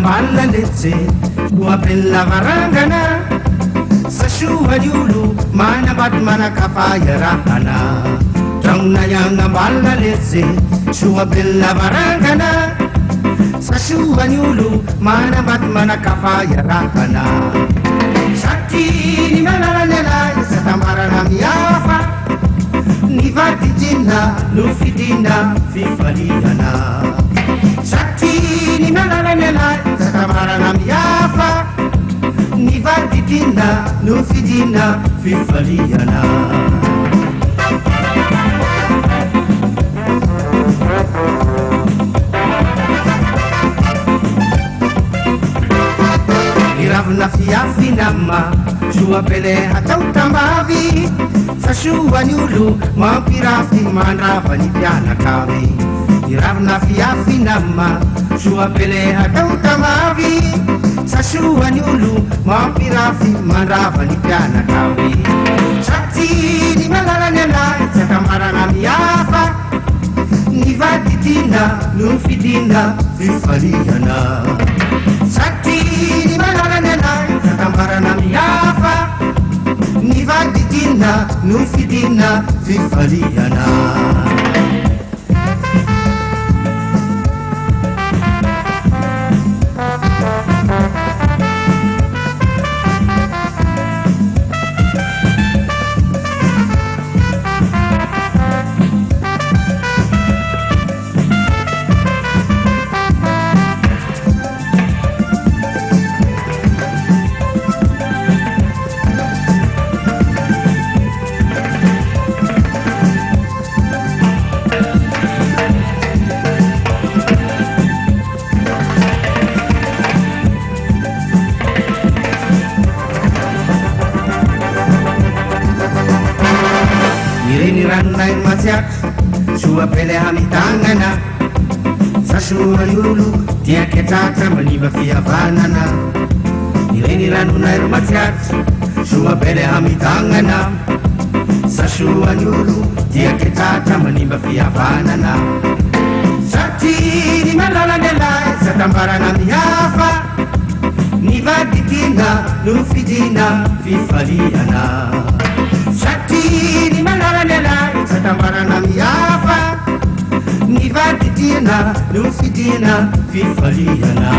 Malalitse dua bella varangana sashua yulu mana bat mana kafaya rahana Jangna yang malalitse dua bella varangana sashua yulu mana bat mana kafaya rahana Shakti ni malalala satamara namiafa ni vati jinna nufidina fifaliana Shakti ni malalala satamara namiafa ni vati jinna nufidina fifaliana Iravna fiafi nama Shua pele hatau tambavi Sashua nyulu mampirafi manrava ni piana kami Iravna fiafi nama Shua pele hatau tambavi Sashua nyulu mampirafi manrava ni piana kami Shakti ni malalanela Sakamara namiafa Ni vatitina nufidina fifaliana Shakti ni malalanela Sakamara namiafa Ni vatitina nufidina fifaliana Ranai masiak Shua pele hamitangana Sashua yulu Tia ketata maniba fia banana Nireni ranunai masiak Shua pele hamitangana Sashua yulu Tia ketata maniba fia banana Shakti ni malalanela Satambara namiafa Ni vaditina Nufidina fifaliana Shakti ni malalanela Satambara namiafa Ni vatitina Nufidina fifaliana